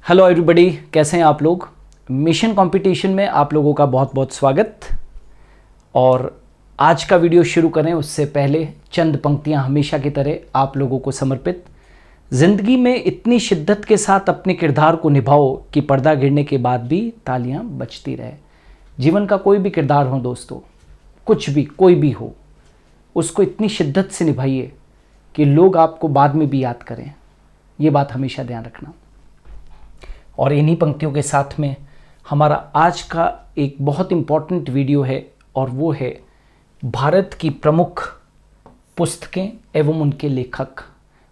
Hello everybody, कैसे हैं आप लोग। मिशन कंपटीशन में आप लोगों का बहुत बहुत स्वागत। और आज का वीडियो शुरू करें उससे पहले चंद पंक्तियां हमेशा की तरह आप लोगों को समर्पित। ज़िंदगी में इतनी शिद्दत के साथ अपने किरदार को निभाओ कि पर्दा गिरने के बाद भी तालियां बजती रहे। जीवन का कोई भी किरदार हो दोस्तों, कुछ भी कोई भी हो, उसको इतनी शिद्दत से निभाइए कि लोग आपको बाद में भी याद करें। ये बात हमेशा ध्यान रखना। और इन्हीं पंक्तियों के साथ में हमारा आज का एक बहुत इम्पॉर्टेंट वीडियो है, और वो है भारत की प्रमुख पुस्तकें एवं उनके लेखक।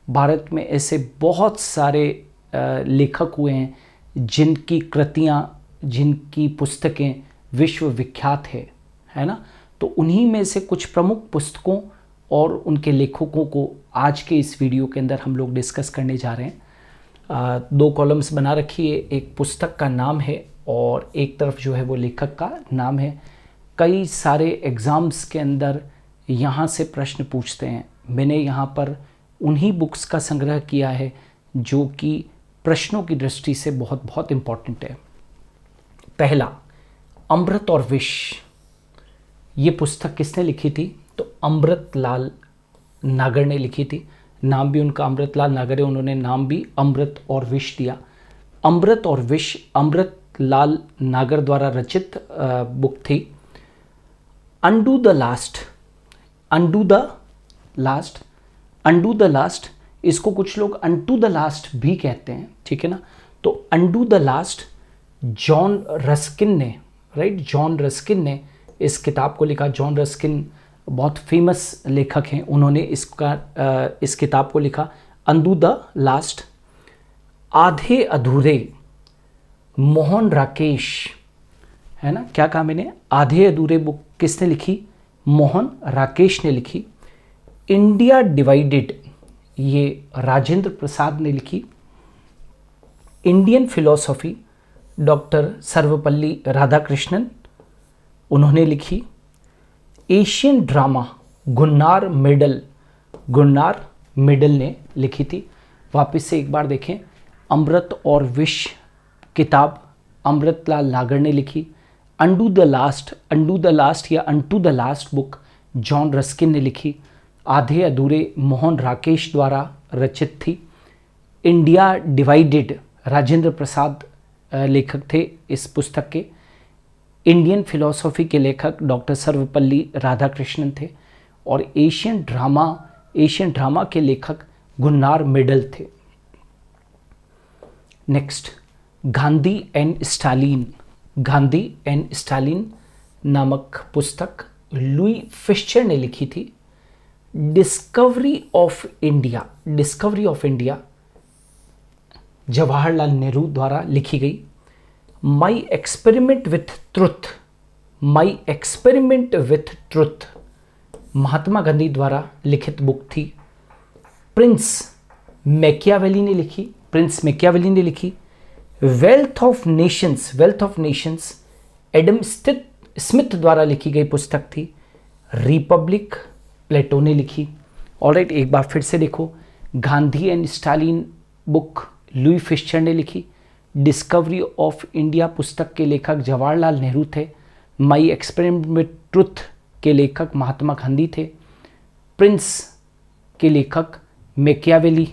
भारत में ऐसे बहुत सारे लेखक हुए हैं जिनकी कृतियाँ, जिनकी पुस्तकें विश्व विख्यात है ना। तो उन्हीं में से कुछ प्रमुख पुस्तकों और उनके लेखकों को आज के इस वीडियो के अंदर हम लोग डिस्कस करने जा रहे हैं। दो कॉलम्स बना रखी है, एक पुस्तक का नाम है और एक तरफ जो है वो लेखक का नाम है। कई सारे एग्ज़ाम्स के अंदर यहाँ से प्रश्न पूछते हैं। मैंने यहाँ पर उन्हीं बुक्स का संग्रह किया है जो कि प्रश्नों की दृष्टि से बहुत बहुत इम्पॉर्टेंट है। पहला, अमृत और विष। ये पुस्तक किसने लिखी थी? तो अमृतलाल नागर ने लिखी थी। नाम भी उनका अमृतलाल नागर है, उन्होंने नाम भी अमृत और विष दिया। अमृत और विष अमृतलाल नागर द्वारा रचित बुक थी। Undo the last, undo the last, undo the last, इसको कुछ लोग अंटू द लास्ट भी कहते हैं, ठीक है ना। तो undo the last John Ruskin ने, राइट, जॉन रस्किन ने इस किताब को लिखा। जॉन रस्किन बहुत फेमस लेखक हैं, उन्होंने इस किताब को लिखा, अंडू द लास्ट। आधे अधूरे, मोहन राकेश, है ना। क्या कहा मैंने? आधे अधूरे बुक किसने लिखी? मोहन राकेश ने लिखी। इंडिया डिवाइडेड, ये राजेंद्र प्रसाद ने लिखी। Indian philosophy, doctor Sarvepalli Radhakrishnan, उन्होंने लिखी। एशियन ड्रामा, गुन्नार मिडल ने लिखी थी। वापस से एक बार देखें, अमृत और विष किताब अमृतलाल नागर ने लिखी। अंडू द लास्ट या unto the last book John Ruskin ने लिखी। आधे अधूरे मोहन राकेश द्वारा रचित थी। इंडिया डिवाइडेड राजेंद्र प्रसाद लेखक थे इस पुस्तक के। इंडियन फिलॉसफी के लेखक डॉक्टर सर्वपल्ली राधाकृष्णन थे। और एशियन ड्रामा के लेखक गुन्नार मिडल थे। नेक्स्ट, गांधी एंड स्टालिन नामक पुस्तक लुई फिश्चर ने लिखी थी। Discovery of India Jawaharlal Nehru द्वारा लिखी गई। My experiment with truth Mahatma Gandhi द्वारा लिखित बुक थी। प्रिंस मैकियावेली ने लिखी। Wealth of Nations Adam Smith द्वारा लिखी गई पुस्तक थी। रिपब्लिक प्लेटो ने लिखी। ऑलराइट, एक बार फिर से देखो, Gandhi and Stalin book Louis Fischer ने लिखी। डिस्कवरी ऑफ इंडिया पुस्तक के लेखक जवाहरलाल नेहरू थे। माई एक्सपेरिमेंट विथ ट्रुथ के लेखक महात्मा गांधी थे। प्रिंस के लेखक Machiavelli.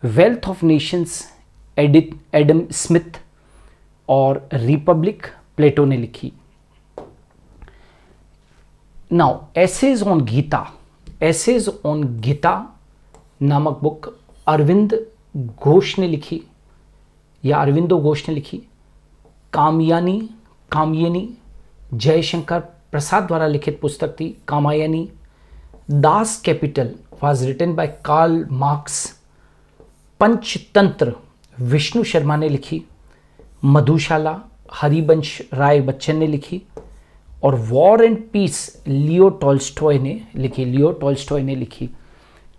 Wealth of Nations Adam Smith और रिपब्लिक प्लेटो ने लिखी। नाउ एसेज ऑन गीता नामक बुक अरविंदो घोष ने लिखी। कामयानी जयशंकर प्रसाद द्वारा लिखित पुस्तक थी Kamayani. Das Kapital was written by Karl Marx. Panchatantra Vishnu Sharma ने लिखी। मधुशाला हरिवंश राय बच्चन ने लिखी। और war and peace Leo Tolstoy ने लिखी।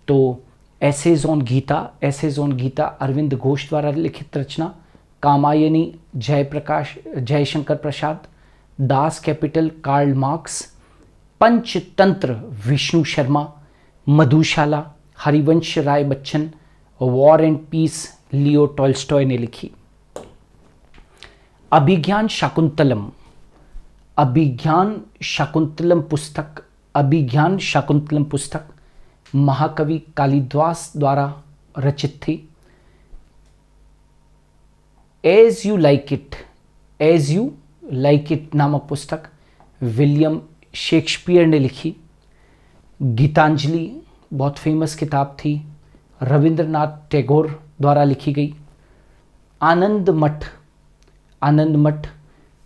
तो एसेज ऑन गीता अरविंद घोष द्वारा लिखित रचना। Kamayani Jaishankar Prasad. Das Kapital Karl Marx. Panchatantra Vishnu Sharma. Madhushala Harivansh Rai Bachchan war and peace Leo Tolstoy ने लिखी। अभिज्ञान शाकुंतलम, अभिज्ञान शाकुंतलम पुस्तक, अभिज्ञान शाकुंतलम पुस्तक महाकवि कालिदास द्वारा रचित थी। As you like it, as you like it नामक पुस्तक विलियम शेक्सपियर ने लिखी। गीतांजलि बहुत फेमस किताब थी, रविंद्रनाथ टैगोर द्वारा लिखी गई। आनंद मठ, आनंद मठ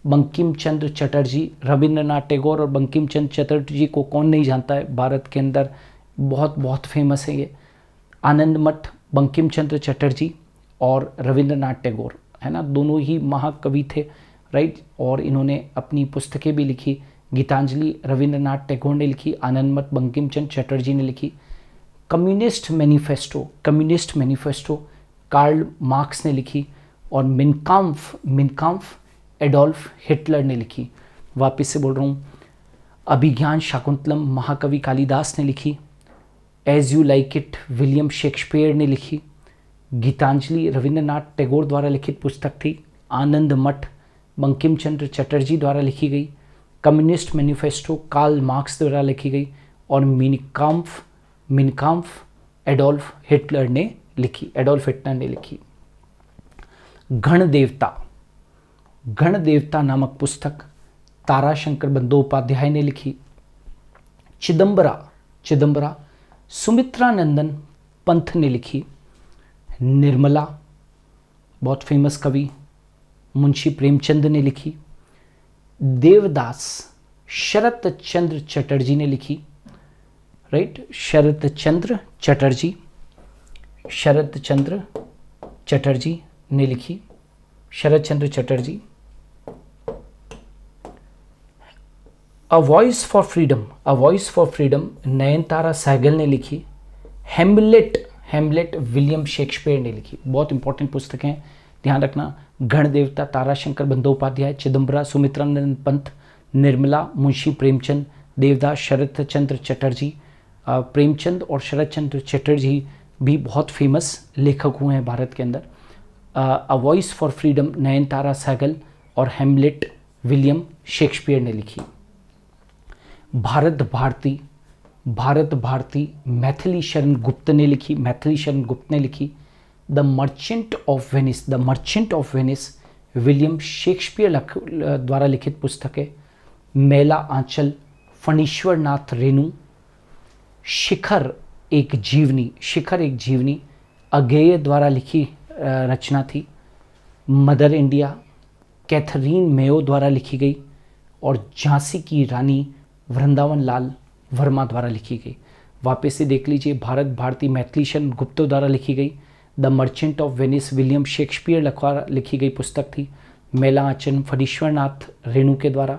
बंकिम चंद्र चटर्जी, रविंद्रनाथ टैगोर और बंकिम चंद्र चटर्जी को कौन नहीं जानता है, भारत के अंदर बहुत बहुत फेमस है ये। आनंद मठ बंकिम चंद्र चटर्जी और रविंद्रनाथ टैगोर, है ना, दोनों ही महाकवि थे, राइट। और इन्होंने अपनी पुस्तकें भी लिखी। गीतांजलि रविंद्रनाथ टैगोर ने लिखी, आनंद मठ बंकिम चंद्र चटर्जी ने लिखी। Communist manifesto, communist manifesto Karl Marx ने लिखी। और मिनकाम्फ, मिनकाम्फ एडोल्फ हिटलर ने लिखी। वापस से बोल रहा हूँ, अभिज्ञान शाकुंतलम महाकवि कालिदास ने लिखी। As you like it William Shakespeare ने लिखी। गीतांजलि रविंद्रनाथ टैगोर द्वारा लिखित पुस्तक थी। आनंद मठ बंकिम चंद्र चटर्जी द्वारा लिखी गई। कम्युनिस्ट मैनिफेस्टो कार्ल मार्क्स द्वारा लिखी गई। और मिनकाम्फ, मिनकाम्फ एडोल्फ हिटलर ने लिखी, एडोल्फ हिटलर ने लिखी। गणदेवता, गणदेवता नामक पुस्तक ताराशंकर बंदोपाध्याय ने लिखी। चिदंबरा, चिदंबरा सुमित्रानंदन पंत ने लिखी। निर्मला बहुत फेमस कवि मुंशी प्रेमचंद ने लिखी। देवदास शरत चंद्र चटर्जी ने लिखी, राइट, शरत चंद्र चटर्जी, शरत चंद्र चटर्जी ने लिखी, Sarat Chandra Chatterjee. A voice for freedom, a voice for freedom Nayantara Sahgal ने लिखी। हेमलेट, हेमलेट विलियम शेक्सपियर ने लिखी। बहुत इंपॉर्टेंट पुस्तक हैं, ध्यान रखना। गणदेवता ताराशंकर बंदोपाध्याय, चिदंबरा सुमित्रानंदन पंत, निर्मला मुंशी प्रेमचंद, देवदास शरत चंद्र चटर्जी। प्रेमचंद और शरत चंद्र चटर्जी भी बहुत फेमस लेखक हुए हैं भारत के अंदर। A voice for freedom Nayantara Sahgal और हेमलेट विलियम शेक्सपियर ने लिखी। भारत भारती, भारत भारती मैथिली शरण गुप्त ने लिखी, मैथिली शरण गुप्त ने लिखी। The merchant of Venice, the merchant of Venice William Shakespeare द्वारा लिखित पुस्तक है। मेला आंचल फणीश्वर नाथ रेणु। शिखर एक जीवनी, शिखर एक जीवनी अगेय द्वारा लिखी रचना थी। मदर इंडिया कैथरीन मेयो द्वारा लिखी गई। और झांसी की रानी वृंदावन लाल वर्मा द्वारा लिखी गई। वापस से देख लीजिए, भारत भारती मैथिली शरण गुप्त द्वारा लिखी गई। The merchant of Venice William Shakespeare द्वारा लिखी गई पुस्तक थी। मेला आंचल फणीश्वर नाथ रेणु के द्वारा।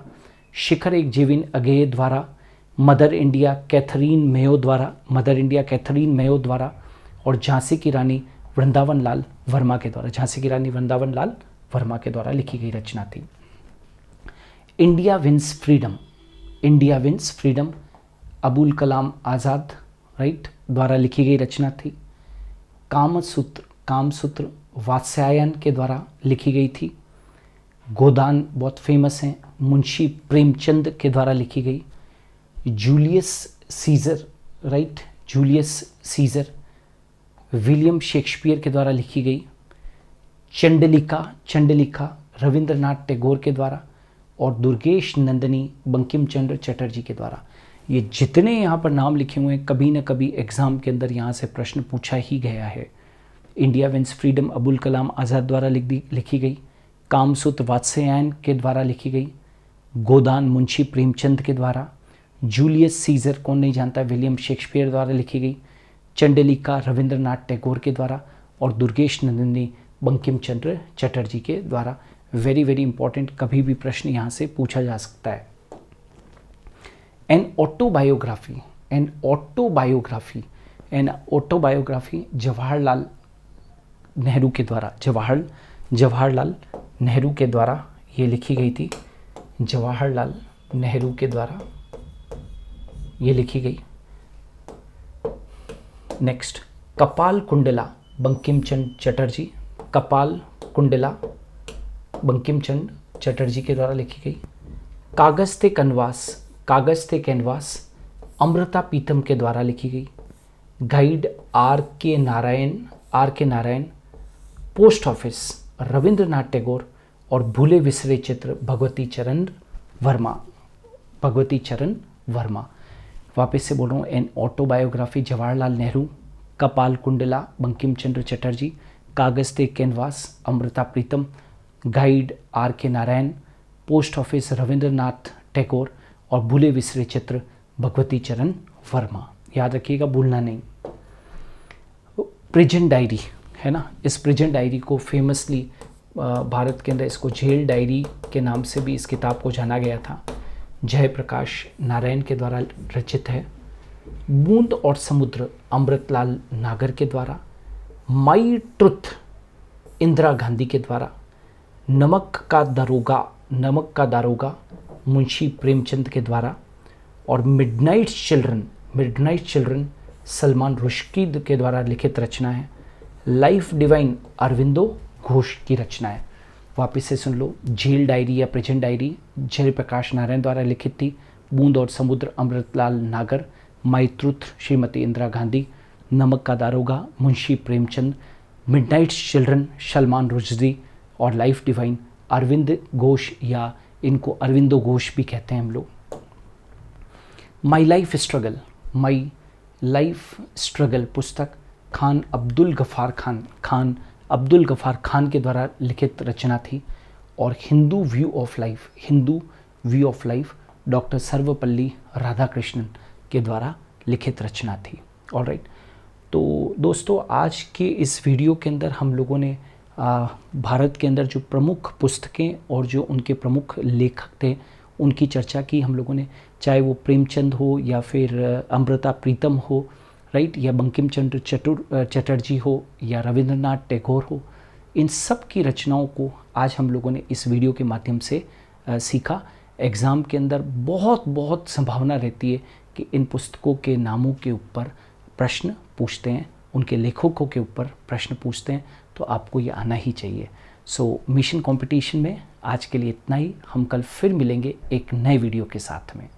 शिखर एक जीवन अगेय द्वारा। मदर इंडिया कैथरीन मेयो द्वारा, मदर इंडिया कैथरीन मेयो द्वारा। और झांसी की रानी वृंदावन लाल वर्मा के द्वारा, झांसी की रानी वृंदावन लाल वर्मा के द्वारा लिखी गई रचना थी। India wins freedom, India wins freedom Abul Kalam Azad, right, द्वारा लिखी गई रचना थी। कामसूत्र, कामसूत्र वात्स्यायन के द्वारा लिखी गई थी। गोदान बहुत फेमस हैं, मुंशी प्रेमचंद के द्वारा लिखी गई। Julius Caesar, right, Julius Caesar William Shakespeare के द्वारा लिखी गई। चंडलिका, चंडलिका रविंद्रनाथ टैगोर के द्वारा। और दुर्गेश नंदिनी बंकिम चंद्र चटर्जी के द्वारा। ये जितने यहाँ पर नाम लिखे हुए हैं, कभी न कभी एग्ज़ाम के अंदर यहाँ से प्रश्न पूछा ही गया है। India wins freedom Abul Kalam आज़ाद द्वारा लिखी गई। कामसूत्र वात्स्यायन के द्वारा लिखी गई। गोदान मुंशी प्रेमचंद के द्वारा। जूलियस सीजर कौन नहीं जानता, विलियम शेक्सपियर द्वारा लिखी गई। चंडलिका रविंद्रनाथ टैगोर के द्वारा। और दुर्गेश नंदिनी बंकिम चंद्र चटर्जी के द्वारा। वेरी वेरी इंपॉर्टेंट, कभी भी प्रश्न यहाँ से पूछा जा सकता है। An autobiography, an autobiography, an autobiography Jawaharlal Nehru के द्वारा, जवाहरलाल नेहरू के द्वारा ये लिखी गई थी। जवाहरलाल नेहरू के द्वारा ये लिखी गई। नेक्स्ट, कपाल कुंडला बंकिम चंद्र चटर्जी। कपाल कुंडला बंकिम चंद्र चटर्जी के द्वारा लिखी गई। कागज़ थे कैनवास अमृता प्रीतम के द्वारा लिखी गई। Guide R K Narayan. Post office Rabindranath Tagore. और भूले बिसरे चित्र भगवती चरण वर्मा। वापस से बोल रहा हूँ, एन ऑटोबायोग्राफी जवाहरलाल नेहरू। कपाल Kundla Bankim Chandra Chatterjee. Kagaz Te canvas Amrita Pritam. Guide R K Narayan. Post office Rabindranath Tagore. और भूले बिसरे चित्र भगवती चरण वर्मा। याद रखिएगा, भूलना नहीं। प्रिजन डायरी है ना, इस प्रिजन डायरी को फेमसली भारत के अंदर इसको जेल डायरी के नाम से भी इस किताब को जाना गया था। जयप्रकाश नारायण के द्वारा रचित है। बूंद और समुद्र अमृतलाल नागर के द्वारा। माई ट्रुथ इंदिरा गांधी के द्वारा। नमक का दारोगा मुंशी प्रेमचंद के द्वारा। और मिडनाइट चिल्ड्रन सलमान रुश्दी के द्वारा लिखित रचना है। लाइफ डिवाइन अरविंदो घोष की रचना है। वापस से सुन लो, जेल डायरी या प्रिजन डायरी जयप्रकाश नारायण द्वारा लिखित थी। Boond aur Samudra Amritlal Nagar. My truth Shrimati Indira Gandhi. Namak ka Daroga Munshi Premchand. Midnight children Salman Rushdie. और लाइफ डिवाइन अरविंद घोष, या इनको अरविंदो घोष भी कहते हैं हम लोग। माई लाइफ स्ट्रगल पुस्तक खान अब्दुल गफ़ार खान के द्वारा लिखित रचना थी। और Hindu view of life doctor Sarvepalli Radhakrishnan के द्वारा लिखित रचना थी। ऑलराइट, तो दोस्तों आज के इस वीडियो के अंदर हम लोगों ने भारत के अंदर जो प्रमुख पुस्तकें और जो उनके प्रमुख लेखक थे उनकी चर्चा की हम लोगों ने, चाहे वो प्रेमचंद हो या फिर अमृता प्रीतम हो, राइट, या बंकिम चंद्र चटर्जी हो या रविंद्रनाथ टैगोर हो। इन सब की रचनाओं को आज हम लोगों ने इस वीडियो के माध्यम से सीखा। एग्ज़ाम के अंदर बहुत संभावना रहती है कि इन पुस्तकों के नामों के ऊपर प्रश्न पूछते हैं, उनके लेखकों के ऊपर प्रश्न पूछते हैं, तो आपको ये आना ही चाहिए। सो मिशन कंपटीशन में आज के लिए इतना ही। हम कल फिर मिलेंगे एक नए वीडियो के साथ में।